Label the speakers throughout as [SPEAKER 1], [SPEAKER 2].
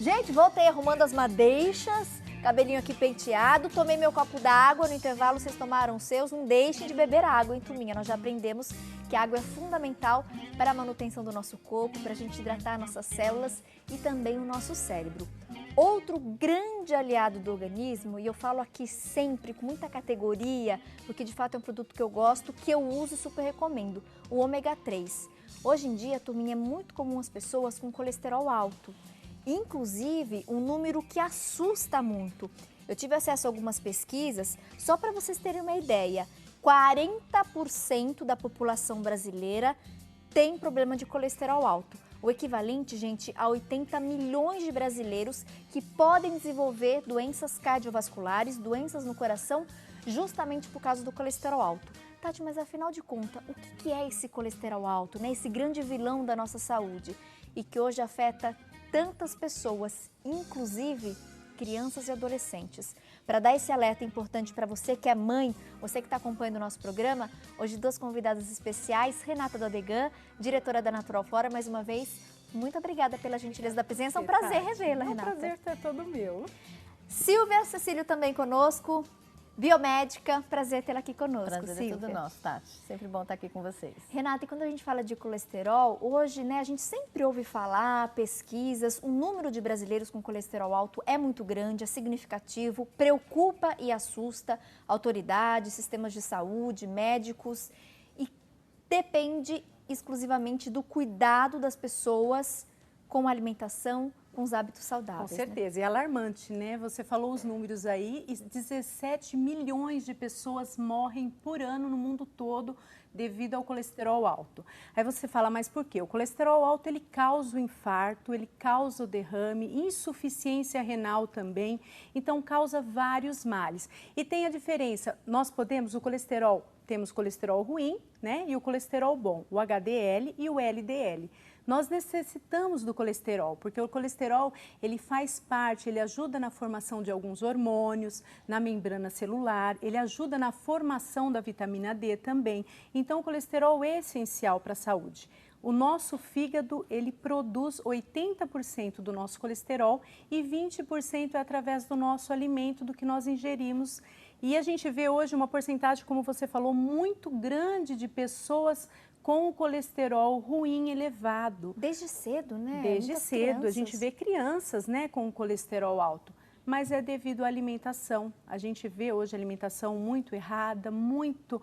[SPEAKER 1] Gente, voltei arrumando as madeixas, cabelinho aqui penteado, tomei meu copo d'água, no intervalo vocês tomaram os seus, não deixem de beber água, hein, turminha? Nós já aprendemos que a água é fundamental para a manutenção do nosso corpo, para a gente hidratar nossas células e também o nosso cérebro. Outro grande aliado do organismo, e eu falo aqui sempre com muita categoria, porque de fato é um produto que eu gosto, que eu uso e super recomendo, o ômega 3. Hoje em dia, turminha, é muito comum as pessoas com colesterol alto. Inclusive, um número que assusta muito. Eu tive acesso a algumas pesquisas, só para vocês terem uma ideia, 40% da população brasileira tem problema de colesterol alto. O equivalente, gente, a 80 milhões de brasileiros que podem desenvolver doenças cardiovasculares, doenças no coração, justamente por causa do colesterol alto. Tati, mas afinal de contas, o que é esse colesterol alto, né? Esse grande vilão da nossa saúde e que hoje afeta tantas pessoas, inclusive crianças e adolescentes. Para dar esse alerta importante para você que é mãe, você que está acompanhando o nosso programa, hoje duas convidadas especiais, Renata Dodegan, diretora da Natural Flora, mais uma vez, muito obrigada pela gentileza da presença, é um prazer revê-la, Renata.
[SPEAKER 2] É um prazer ter todo meu.
[SPEAKER 1] Silvia Cecílio também conosco, biomédica, prazer tê-la aqui conosco,
[SPEAKER 3] Prazer
[SPEAKER 1] Silvia.
[SPEAKER 3] é tudo nosso, Tati. Sempre bom estar aqui com vocês.
[SPEAKER 1] Renata, e quando a gente fala de colesterol, hoje, né, a gente sempre ouve falar, pesquisas, o número de brasileiros com colesterol alto é muito grande, é significativo, preocupa e assusta autoridades, sistemas de saúde, médicos, e depende exclusivamente do cuidado das pessoas com a alimentação, com os hábitos saudáveis.
[SPEAKER 2] Com certeza, é alarmante, né? Você falou os números aí, e 17 milhões de pessoas morrem por ano no mundo todo devido ao colesterol alto. Aí você fala, mas por quê? O colesterol alto, ele causa o infarto, ele causa o derrame, insuficiência renal também, então causa vários males. E tem a diferença, nós podemos, temos colesterol ruim, né? E o colesterol bom, o HDL e o LDL. Nós necessitamos do colesterol, porque o colesterol, ele faz parte, ele ajuda na formação de alguns hormônios, na membrana celular, ele ajuda na formação da vitamina D também. Então, o colesterol é essencial para a saúde. O nosso fígado, ele produz 80% do nosso colesterol e 20% é através do nosso alimento, do que nós ingerimos. E a gente vê hoje uma porcentagem, como você falou, muito grande de pessoas com o colesterol ruim elevado.
[SPEAKER 1] Desde cedo, né?
[SPEAKER 2] Desde
[SPEAKER 1] Muitas
[SPEAKER 2] cedo.
[SPEAKER 1] crianças.
[SPEAKER 2] A gente vê crianças, né, com o colesterol alto. Mas é devido à alimentação. A gente vê hoje a alimentação muito errada, muito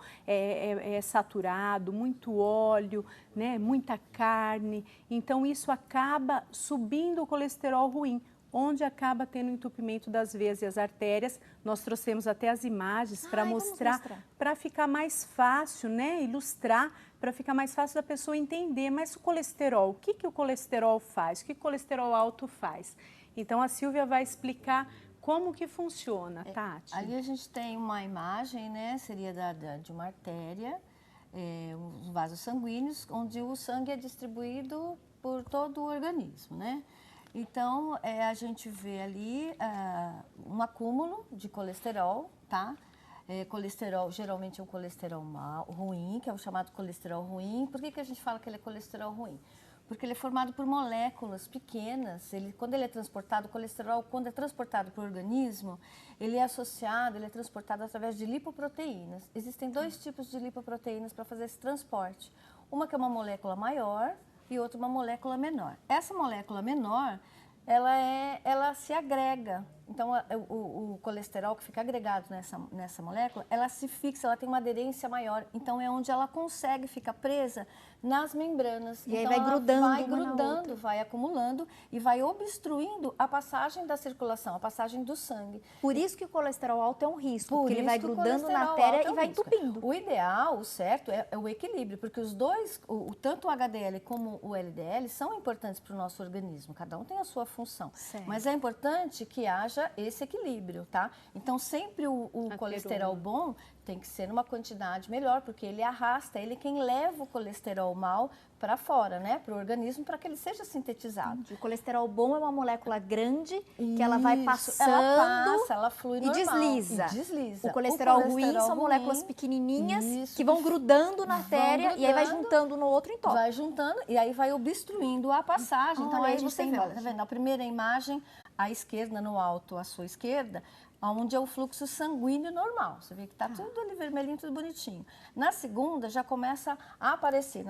[SPEAKER 2] saturado, muito óleo, né, muita carne. Então isso acaba subindo o colesterol ruim, onde acaba tendo entupimento das veias e as artérias. Nós trouxemos até as imagens para mostrar, para ficar mais fácil, né, ilustrar, para ficar mais fácil da pessoa entender. Mas o colesterol, o que o colesterol faz? O que o colesterol alto faz? Então a Silvia vai explicar como que funciona, Tati.
[SPEAKER 3] Ali a gente tem uma imagem, né, seria de uma artéria, os vasos sanguíneos, onde o sangue é distribuído por todo o organismo, né? Então, a gente vê ali um acúmulo de colesterol, tá? Colesterol, geralmente é um colesterol ruim, que é o chamado colesterol ruim. Por que a gente fala que ele é colesterol ruim? Porque ele é formado por moléculas pequenas. Quando ele é transportado, o colesterol, quando é transportado para o organismo, ele é transportado através de lipoproteínas. Existem dois tipos de lipoproteínas para fazer esse transporte. Uma que é uma molécula maior e outra uma molécula menor. Essa molécula menor, ela se agrega. Então, o colesterol que fica agregado nessa molécula, ela se fixa, ela tem uma aderência maior. Então, é onde ela consegue ficar presa nas membranas.
[SPEAKER 1] E
[SPEAKER 3] então,
[SPEAKER 1] aí vai grudando
[SPEAKER 3] vai grudando, vai acumulando e vai obstruindo a passagem da circulação, a passagem do sangue.
[SPEAKER 1] Por isso que o colesterol alto é um risco, porque ele vai grudando na artéria e vai entupindo.
[SPEAKER 3] O ideal, o certo, é o equilíbrio, porque os dois, tanto o HDL como o LDL, são importantes para o nosso organismo. Cada um tem a sua função.
[SPEAKER 1] Certo.
[SPEAKER 3] Mas é importante que haja haja esse equilíbrio, tá? Então, sempre o colesterol bom tem que ser numa quantidade melhor, porque ele arrasta, ele é quem leva o colesterol mal para fora, né? Para o organismo, para que ele seja sintetizado.
[SPEAKER 1] O colesterol bom é uma molécula grande que ela vai passando,
[SPEAKER 3] ela flui
[SPEAKER 1] e
[SPEAKER 3] normal,
[SPEAKER 1] desliza.
[SPEAKER 3] E desliza.
[SPEAKER 1] O colesterol ruim são moléculas pequenininhas que vão grudando na artéria e aí vai juntando no outro entope.
[SPEAKER 3] Vai juntando e aí vai obstruindo a passagem. Então aí você vê,
[SPEAKER 1] olha,
[SPEAKER 3] tá vendo? A primeira imagem, à esquerda, no alto, à sua esquerda, onde é o fluxo sanguíneo normal. Você vê que está tudo ali vermelhinho, tudo bonitinho. Na segunda, já começa a aparecer,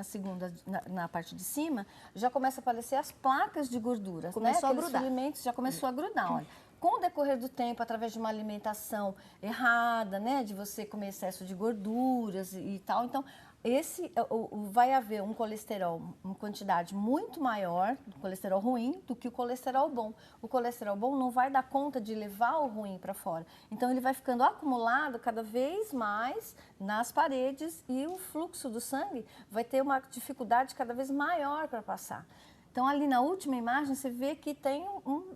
[SPEAKER 3] na parte de cima, já começa a aparecer as placas de gorduras,
[SPEAKER 1] começou a
[SPEAKER 3] Aqueles
[SPEAKER 1] grudar.
[SPEAKER 3] filimentos já começou a grudar, olha. Com o decorrer do tempo, através de uma alimentação errada, né, de você comer excesso de gorduras e tal, então vai haver um colesterol, uma quantidade muito maior do colesterol ruim do que o colesterol bom. O colesterol bom não vai dar conta de levar o ruim para fora. Então, ele vai ficando acumulado cada vez mais nas paredes e o fluxo do sangue vai ter uma dificuldade cada vez maior para passar. Então, ali na última imagem, você vê que tem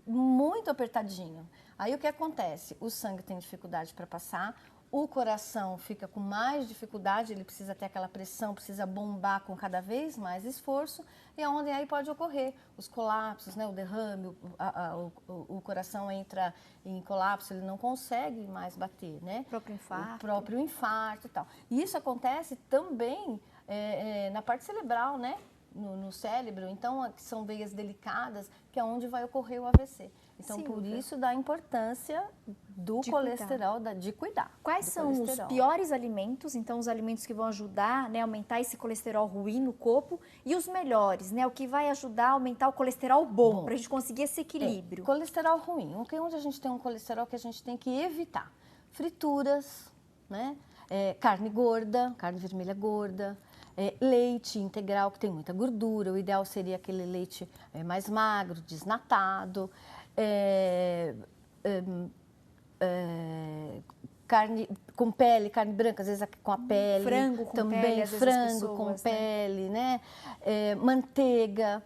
[SPEAKER 3] muito apertadinho. Aí, o que acontece? O sangue tem dificuldade para passar, o coração fica com mais dificuldade, ele precisa ter aquela pressão, precisa bombar com cada vez mais esforço, e é onde aí pode ocorrer os colapsos, né, o derrame, o coração entra em colapso, ele não consegue mais bater, né? O próprio infarto e tal. E isso acontece também na parte cerebral, né? No cérebro, então são veias delicadas, que é onde vai ocorrer o AVC. Então, por isso da importância do colesterol, de cuidar.
[SPEAKER 1] Quais são os piores alimentos, então os alimentos que vão ajudar, né, a aumentar esse colesterol ruim no corpo, e os melhores, né, o que vai ajudar a aumentar o colesterol bom, para a gente conseguir esse equilíbrio?
[SPEAKER 3] Colesterol ruim, onde a gente tem um colesterol que a gente tem que evitar? Frituras, né, carne gorda, carne vermelha gorda, leite integral, que tem muita gordura. O ideal seria aquele leite mais magro, desnatado. Carne com pele, carne branca, às vezes com a pele.
[SPEAKER 1] Frango com
[SPEAKER 3] também,
[SPEAKER 1] pele, às vezes
[SPEAKER 3] frango com pele, né? Manteiga,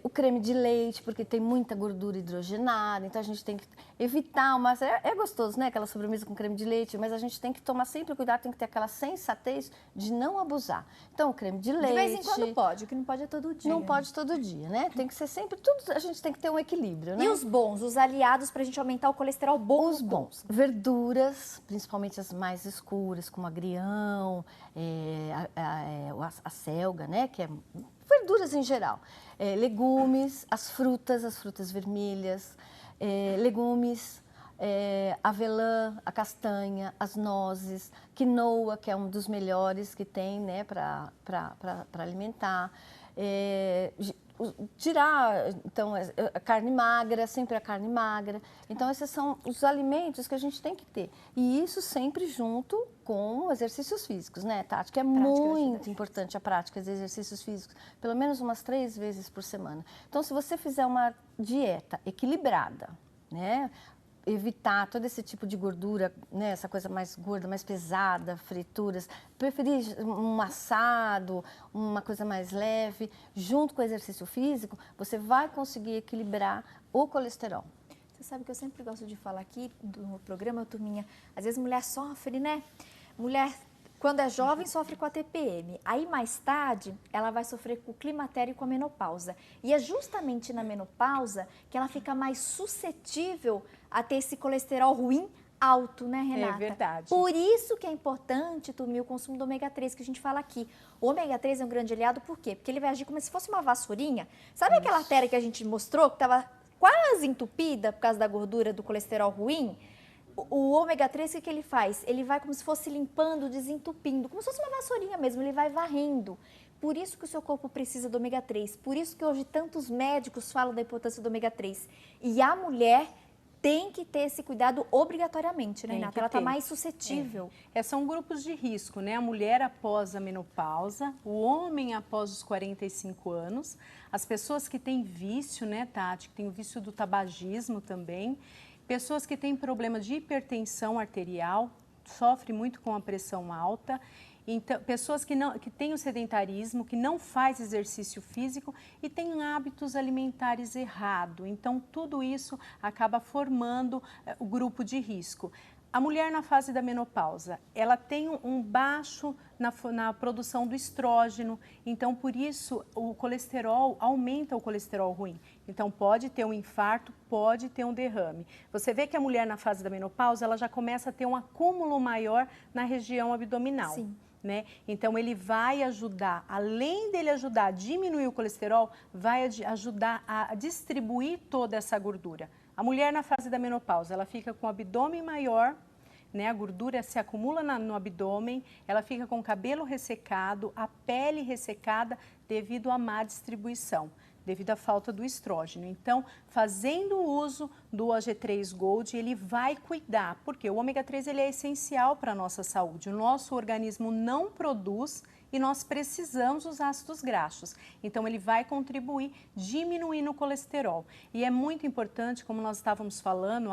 [SPEAKER 3] o creme de leite, porque tem muita gordura hidrogenada, então a gente tem que evitar uma... É gostoso, né? Aquela sobremesa com creme de leite, mas a gente tem que tomar sempre cuidado, tem que ter aquela sensatez de não abusar. Então, o creme de leite...
[SPEAKER 1] De vez em quando pode, o que não pode é todo dia.
[SPEAKER 3] Não pode todo dia, né? Tem que ser sempre... Tudo, a gente tem que ter um equilíbrio, né?
[SPEAKER 1] E os bons, os aliados para a gente aumentar o colesterol bom?
[SPEAKER 3] Os bons. Verduras, principalmente as mais escuras, como agrião, a selga, né? Que é verduras em geral. Legumes, as frutas vermelhas, legumes, avelã, a castanha, as nozes, quinoa, que é um dos melhores que tem, né, para alimentar. Tirar, então, a carne magra, sempre a carne magra. Então, esses são os alimentos que a gente tem que ter. E isso sempre junto com exercícios físicos, né, Tati? Que é muito importante a prática de exercícios físicos, pelo menos umas 3 vezes por semana. Então, se você fizer uma dieta equilibrada, né, evitar todo esse tipo de gordura, né, essa coisa mais gorda, mais pesada, frituras, preferir um assado, uma coisa mais leve, junto com o exercício físico, você vai conseguir equilibrar o colesterol.
[SPEAKER 1] Você sabe que eu sempre gosto de falar aqui no programa, turminha, às vezes mulher sofre, né? Mulher, quando é jovem, sofre com a TPM. Aí, mais tarde, ela vai sofrer com o climatério e com a menopausa. E é justamente na menopausa que ela fica mais suscetível a ter esse colesterol ruim alto, né, Renata?
[SPEAKER 2] É verdade.
[SPEAKER 1] Por isso que é importante, turminha, o consumo do ômega 3 que a gente fala aqui. O ômega 3 é um grande aliado, por quê? Porque ele vai agir como se fosse uma vassourinha. Sabe aquela artéria que a gente mostrou, que estava quase entupida por causa da gordura do colesterol ruim? O ômega 3, o que ele faz? Ele vai como se fosse limpando, desentupindo, como se fosse uma vassourinha mesmo, ele vai varrendo. Por isso que o seu corpo precisa do ômega 3, por isso que hoje tantos médicos falam da importância do ômega 3. E a mulher tem que ter esse cuidado obrigatoriamente, né, Renata? Ela está mais suscetível.
[SPEAKER 2] São grupos de risco, né? A mulher após a menopausa, o homem após os 45 anos, as pessoas que têm vício, né, Tati? Que tem o vício do tabagismo também. Pessoas que têm problema de hipertensão arterial, sofrem muito com a pressão alta Então, pessoas que têm o sedentarismo, que não faz exercício físico e têm hábitos alimentares errados. Então, tudo isso acaba formando o grupo de risco. A mulher na fase da menopausa, ela tem um baixo na produção do estrógeno, então por isso o colesterol, aumenta o colesterol ruim. Então pode ter um infarto, pode ter um derrame. Você vê que a mulher na fase da menopausa, ela já começa a ter um acúmulo maior na região abdominal.
[SPEAKER 1] Sim.
[SPEAKER 2] Né? Então ele vai ajudar, além dele ajudar a diminuir o colesterol, vai ajudar a distribuir toda essa gordura. A mulher na fase da menopausa, ela fica com o abdômen maior, né? A gordura se acumula no abdômen, ela fica com o cabelo ressecado, a pele ressecada devido à má distribuição, devido à falta do estrógeno. Então, fazendo o uso do OG3 Gold, ele vai cuidar, porque o ômega 3 ele é essencial para a nossa saúde. O nosso organismo não produz e nós precisamos dos ácidos graxos. Então, ele vai contribuir diminuindo o colesterol. E é muito importante, como nós estávamos falando,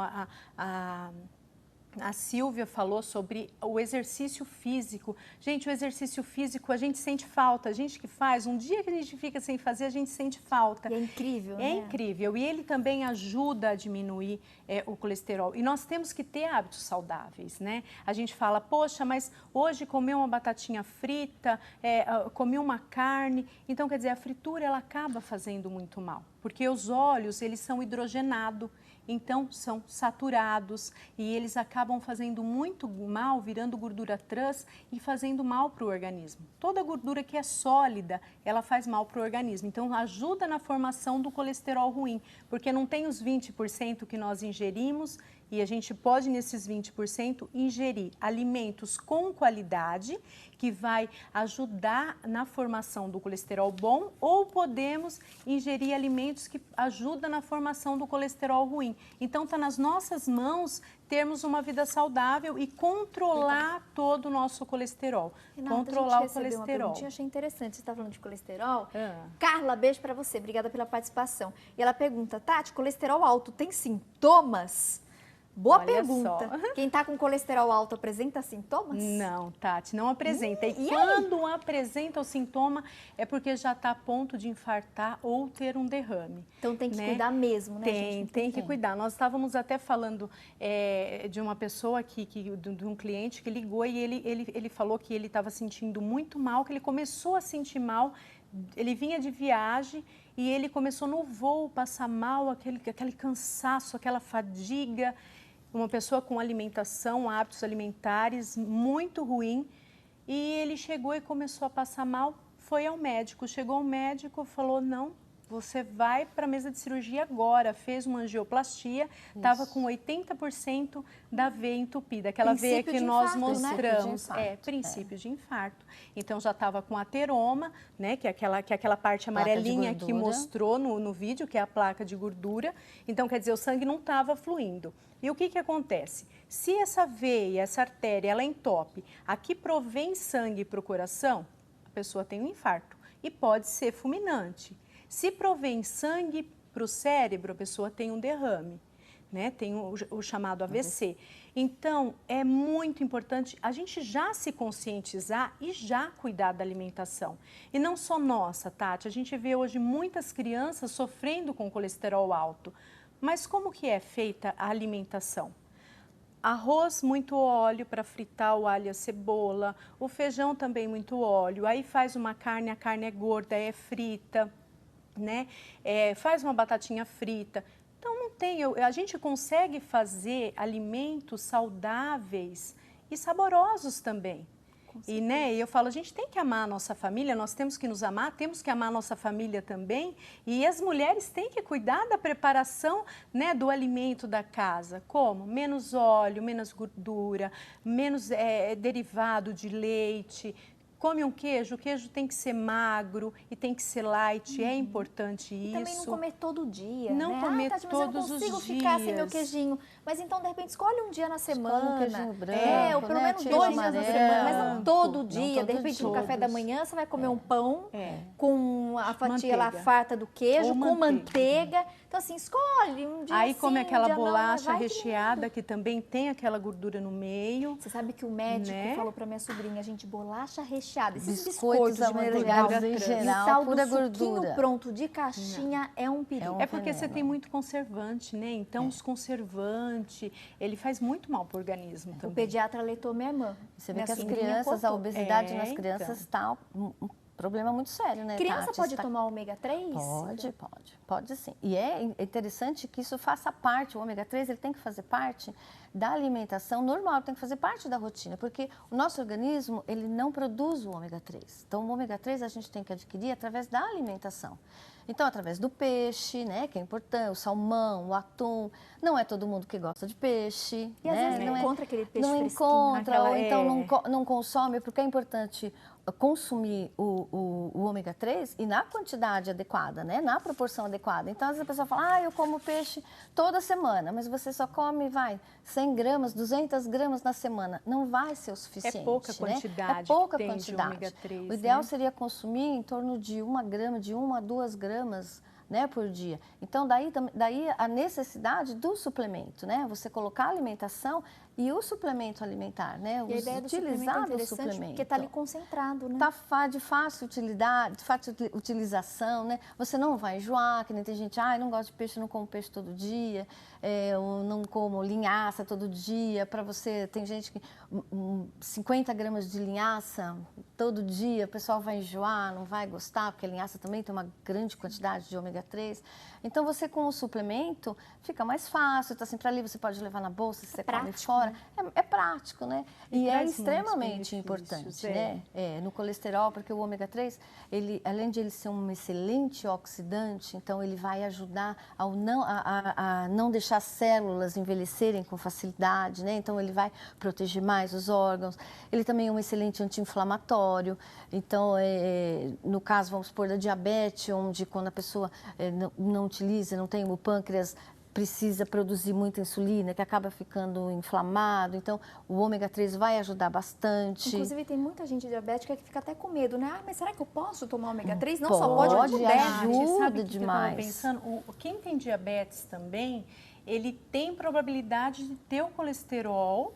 [SPEAKER 2] a Silvia falou sobre o exercício físico. Gente, o exercício físico, a gente sente falta. A gente que faz, um dia que a gente fica sem fazer, a gente sente falta.
[SPEAKER 1] E é incrível, né?
[SPEAKER 2] É incrível. E ele também ajuda a diminuir o colesterol. E nós temos que ter hábitos saudáveis, né? A gente fala, poxa, mas hoje comer uma batatinha frita, comer uma carne. Então, quer dizer, a fritura, ela acaba fazendo muito mal. Porque os óleos, eles são hidrogenados. Então, são saturados e eles acabam fazendo muito mal, virando gordura trans e fazendo mal para o organismo. Toda gordura que é sólida, ela faz mal para o organismo. Então, ajuda na formação do colesterol ruim, porque não tem os 20% que nós ingerimos e a gente pode, nesses 20%, ingerir alimentos com qualidade, que vai ajudar na formação do colesterol bom, ou podemos ingerir alimentos que ajudam na formação do colesterol ruim. Então, está nas nossas mãos termos uma vida saudável e controlar todo o nosso colesterol.
[SPEAKER 1] Renata,
[SPEAKER 2] controlar
[SPEAKER 1] a gente
[SPEAKER 2] o colesterol.
[SPEAKER 1] Eu achei interessante, você está falando de colesterol. Carla, beijo para você, obrigada pela participação. E ela pergunta, Tati, colesterol alto tem sintomas? Boa
[SPEAKER 2] Olha
[SPEAKER 1] pergunta.
[SPEAKER 2] só.
[SPEAKER 1] Quem está com colesterol alto apresenta sintomas?
[SPEAKER 2] Não, Tati, não apresenta. E
[SPEAKER 1] e
[SPEAKER 2] quando apresenta o sintoma é porque já está a ponto de infartar ou ter um derrame.
[SPEAKER 1] Então tem que
[SPEAKER 2] né?
[SPEAKER 1] cuidar mesmo, né,
[SPEAKER 2] Tem,
[SPEAKER 1] gente?
[SPEAKER 2] tem que cuidar. Nós estávamos até falando de uma pessoa, de um cliente que ligou e ele falou que ele estava sentindo muito mal, que ele começou a sentir mal, ele vinha de viagem e ele começou no voo passar mal, aquele cansaço, aquela fadiga. Uma pessoa com alimentação, hábitos alimentares muito ruim, e ele chegou e começou a passar mal, foi ao médico. Chegou ao médico, falou, não, você vai para a mesa de cirurgia agora. Fez uma angioplastia, estava com 80% da veia entupida, aquela veia que nós mostramos. Princípio de infarto. Então já estava com ateroma, né, que é aquela parte amarelinha que mostrou no vídeo, que é a placa de gordura. Então, quer dizer, o sangue não estava fluindo. E o que acontece? Se essa veia, essa artéria, ela entope, aqui provém sangue para o coração, a pessoa tem um infarto e pode ser fulminante. Se provém sangue para o cérebro, a pessoa tem um derrame, né? Tem o chamado AVC. Então, é muito importante a gente já se conscientizar e já cuidar da alimentação. E não só nossa, Tati, a gente vê hoje muitas crianças sofrendo com colesterol alto. Mas como que é feita a alimentação? Arroz, muito óleo para fritar o alho e a cebola, o feijão também muito óleo, aí faz uma carne, a carne é gorda, é frita, né? Faz uma batatinha frita. Então não tem, a gente consegue fazer alimentos saudáveis e saborosos também. E né, eu falo, a gente tem que amar a nossa família, nós temos que nos amar, temos que amar a nossa família também. E as mulheres têm que cuidar da preparação, né, do alimento da casa. Como? Menos óleo, menos gordura, menos derivado de leite. come um queijo, o queijo tem que ser magro e tem que ser light, é importante
[SPEAKER 1] E
[SPEAKER 2] isso.
[SPEAKER 1] também não comer todo dia,
[SPEAKER 2] Não
[SPEAKER 1] né?
[SPEAKER 2] comer
[SPEAKER 1] Tati, mas
[SPEAKER 2] todos
[SPEAKER 1] eu não
[SPEAKER 2] os
[SPEAKER 1] consigo ficar sem meu
[SPEAKER 2] dias.
[SPEAKER 1] queijinho. Mas então, de repente, escolhe um dia na semana.
[SPEAKER 3] Um queijinho branco,
[SPEAKER 1] ou pelo
[SPEAKER 3] né?
[SPEAKER 1] menos
[SPEAKER 3] Tira
[SPEAKER 1] 2
[SPEAKER 3] o
[SPEAKER 1] dias na
[SPEAKER 3] amarelo.
[SPEAKER 1] semana, mas não todo
[SPEAKER 3] Não
[SPEAKER 1] dia.
[SPEAKER 3] todo
[SPEAKER 1] De repente,
[SPEAKER 3] dia.
[SPEAKER 1] no café da manhã, você vai comer um pão com a fatia lá
[SPEAKER 2] Manteiga.
[SPEAKER 1] farta do queijo,
[SPEAKER 2] Ou
[SPEAKER 1] com
[SPEAKER 2] manteiga.
[SPEAKER 1] manteiga. Então, assim, escolhe um dia
[SPEAKER 2] Aí
[SPEAKER 1] sim,
[SPEAKER 2] come
[SPEAKER 1] um
[SPEAKER 2] aquela
[SPEAKER 1] dia não, mas
[SPEAKER 2] bolacha
[SPEAKER 1] vai
[SPEAKER 2] recheada que também tem aquela gordura no meio.
[SPEAKER 1] Você sabe que o médico
[SPEAKER 2] Né?
[SPEAKER 1] falou pra minha sobrinha, gente, bolacha recheada, esses
[SPEAKER 3] Biscoitos
[SPEAKER 1] biscoitos de maneira geral,
[SPEAKER 3] amargurados em
[SPEAKER 1] e o
[SPEAKER 3] geral,
[SPEAKER 1] tal do
[SPEAKER 3] pura
[SPEAKER 1] suquinho
[SPEAKER 3] gordura.
[SPEAKER 1] pronto de caixinha é um perigo.
[SPEAKER 3] um
[SPEAKER 2] É porque você
[SPEAKER 3] veneno.
[SPEAKER 2] tem muito conservante, né? Então, os conservantes, ele faz muito mal para o organismo
[SPEAKER 1] O
[SPEAKER 2] também.
[SPEAKER 1] pediatra aleitou minha irmã.
[SPEAKER 3] Você vê
[SPEAKER 1] Minha
[SPEAKER 3] que as
[SPEAKER 1] sobrinha
[SPEAKER 3] crianças, a
[SPEAKER 1] contou.
[SPEAKER 3] obesidade nas
[SPEAKER 2] então.
[SPEAKER 3] crianças está um problema muito sério, né,
[SPEAKER 1] Criança
[SPEAKER 3] Tati?
[SPEAKER 1] pode
[SPEAKER 3] Está-
[SPEAKER 1] tomar ômega 3?
[SPEAKER 3] Pode sim. E é interessante que isso faça parte, o ômega 3 ele tem que fazer parte da alimentação normal, tem que fazer parte da rotina, porque o nosso organismo ele não produz o ômega 3. Então, o ômega 3 a gente tem que adquirir através da alimentação. Então, através do peixe, né, que é importante, o salmão, o atum. Não é todo mundo que gosta de peixe.
[SPEAKER 1] E às
[SPEAKER 3] né?
[SPEAKER 1] vezes não encontra aquele peixe
[SPEAKER 3] Não
[SPEAKER 1] fresquinho.
[SPEAKER 3] encontra,
[SPEAKER 2] aquela-
[SPEAKER 3] ou então
[SPEAKER 2] é.
[SPEAKER 3] não consome, porque é importante consumir o ômega 3 e na quantidade adequada, né? Na proporção adequada. Então, às vezes a pessoa fala, eu como peixe toda semana, mas você só come, 100 gramas, 200 gramas na semana. Não vai ser o suficiente,
[SPEAKER 2] É pouca
[SPEAKER 3] né?
[SPEAKER 2] quantidade
[SPEAKER 3] É pouca
[SPEAKER 2] que tem de
[SPEAKER 3] quantidade.
[SPEAKER 2] ômega 3,
[SPEAKER 3] O ideal
[SPEAKER 2] né?
[SPEAKER 3] seria consumir em torno de 1 grama, de 1 a 2 gramas, né, por dia. Então, daí a necessidade do suplemento, né? Você colocar a alimentação e o suplemento alimentar, né?
[SPEAKER 1] E a ideia do suplemento é
[SPEAKER 3] Utilizar o
[SPEAKER 1] interessante
[SPEAKER 3] suplemento.
[SPEAKER 1] porque está ali concentrado, né?
[SPEAKER 3] Tá de fácil utilidade, de fácil utilização, né? Você não vai enjoar, que nem tem gente, não gosto de peixe, não como peixe todo dia, eu não como linhaça todo dia. Para você, tem gente que 50 gramas de linhaça todo dia, o pessoal vai enjoar, não vai gostar, porque a linhaça também tem uma grande quantidade de ômega 3. Então, você com o suplemento fica mais fácil, está sempre ali, você pode levar na bolsa, se você come
[SPEAKER 1] prático,
[SPEAKER 3] fora. É prático, né?
[SPEAKER 2] E
[SPEAKER 3] E é
[SPEAKER 2] traz muitos
[SPEAKER 3] extremamente
[SPEAKER 2] benefícios,
[SPEAKER 3] importante, né? No colesterol, porque o ômega 3, além de ele ser um excelente oxidante, então ele vai ajudar a não deixar células envelhecerem com facilidade, né? Então ele vai proteger mais os órgãos. Ele também é um excelente anti-inflamatório. Então, no caso, vamos supor, da diabetes, onde quando a pessoa não utiliza, não tem o pâncreas, precisa produzir muita insulina, que acaba ficando inflamado. Então, o ômega 3 vai ajudar bastante.
[SPEAKER 1] Inclusive, tem muita gente diabética que fica até com medo, né? Mas será que eu posso tomar ômega 3? Não
[SPEAKER 3] Pode,
[SPEAKER 1] só pode, como deve.
[SPEAKER 3] ajuda
[SPEAKER 2] Sabe o que
[SPEAKER 3] demais.
[SPEAKER 2] eu estava pensando? Quem tem diabetes também, ele tem probabilidade de ter o colesterol,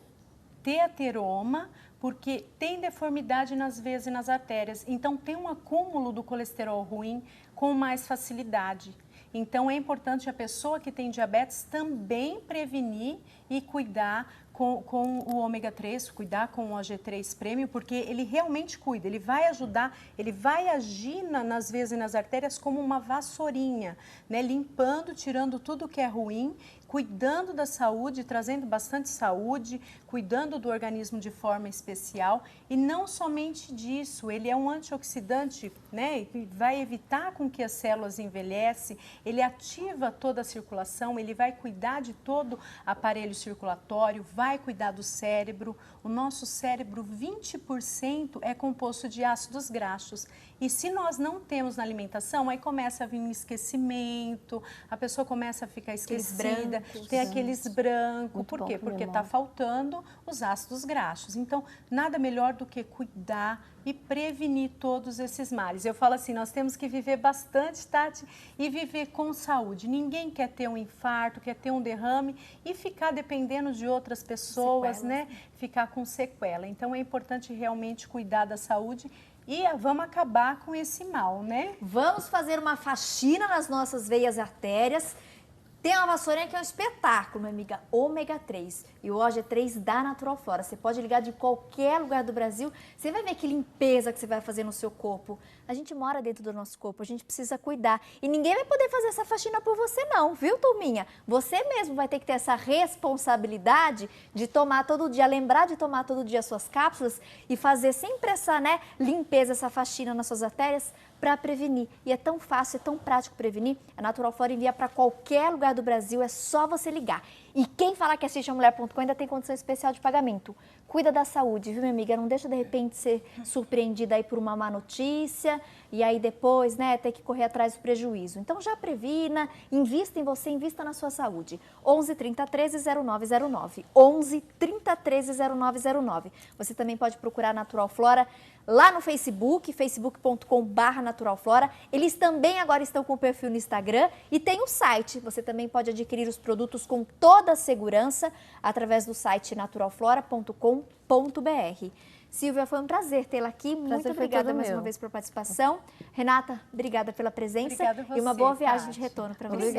[SPEAKER 2] ter ateroma, porque tem deformidade nas veias e nas artérias. Então, tem um acúmulo do colesterol ruim com mais facilidade. Então, é importante a pessoa que tem diabetes também prevenir e cuidar com o ômega 3, cuidar com o OG3 Premium, porque ele realmente cuida, ele vai ajudar, ele vai agir nas veias e nas artérias como uma vassourinha, né? Limpando, tirando tudo que é ruim, cuidando da saúde, trazendo bastante saúde, cuidando do organismo de forma especial. E não somente disso, ele é um antioxidante, né? Que vai evitar com que as células envelhecem, ele ativa toda a circulação, ele vai cuidar de todo o aparelho circulatório, vai cuidar do cérebro. O nosso cérebro, 20% é composto de ácidos graxos. E se nós não temos na alimentação, aí começa a vir um esquecimento, a pessoa começa a ficar esquecida, tem aqueles brancos.
[SPEAKER 3] Muito
[SPEAKER 2] Por
[SPEAKER 3] bom
[SPEAKER 2] quê?
[SPEAKER 3] pra
[SPEAKER 2] Porque está
[SPEAKER 3] memória.
[SPEAKER 2] faltando os ácidos graxos. Então, nada melhor do que cuidar e prevenir todos esses males. Eu falo assim, nós temos que viver bastante, Tati, e viver com saúde. Ninguém quer ter um infarto, quer ter um derrame e ficar dependendo de outras pessoas, né? Ficar com sequela. Então, é importante realmente cuidar da saúde e vamos acabar com esse mal, né?
[SPEAKER 1] Vamos fazer uma faxina nas nossas veias e artérias. Tem uma vassourinha que é um espetáculo, minha amiga, ômega 3 e o OG3 da Natural Flora. Você pode ligar de qualquer lugar do Brasil, você vai ver que limpeza que você vai fazer no seu corpo. A gente mora dentro do nosso corpo, a gente precisa cuidar. E ninguém vai poder fazer essa faxina por você não, viu, turminha? Você mesmo vai ter que ter essa responsabilidade de tomar todo dia, lembrar de tomar todo dia as suas cápsulas e fazer sempre essa, limpeza, essa faxina nas suas artérias para prevenir. E é tão fácil, é tão prático prevenir. A Natural Flora envia para qualquer lugar do Brasil, é só você ligar. E quem falar que assiste a Mulher.com ainda tem condição especial de pagamento. Cuida da saúde, viu, minha amiga? Não deixa, de repente, ser surpreendida aí por uma má notícia e aí depois, né, ter que correr atrás do prejuízo. Então, já previna, invista em você, invista na sua saúde. 11 30 13 0909. 11 30 13 0909. Você também pode procurar a Natural Flora lá no Facebook, facebook.com/naturalflora. Eles também agora estão com o perfil no Instagram e tem um site. Você também pode adquirir os produtos com toda a segurança através do site naturalflora.com.br. Silvia, foi um prazer tê-la aqui. Muito obrigada mais uma vez pela participação. Renata, obrigada pela presença.
[SPEAKER 2] Obrigada a você,
[SPEAKER 1] e uma boa viagem
[SPEAKER 2] Tati.
[SPEAKER 1] de retorno para vocês.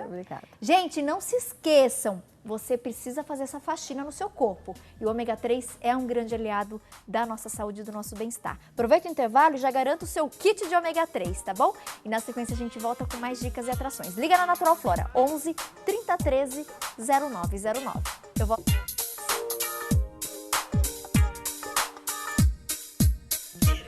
[SPEAKER 3] Obrigada.
[SPEAKER 1] Gente, não se esqueçam, você precisa fazer essa faxina no seu corpo. E o ômega 3 é um grande aliado da nossa saúde e do nosso bem-estar. Aproveita o intervalo e já garanta o seu kit de ômega 3, tá bom? E na sequência a gente volta com mais dicas e atrações. Liga na Natural Flora, 11 30 13 0909. Eu volto.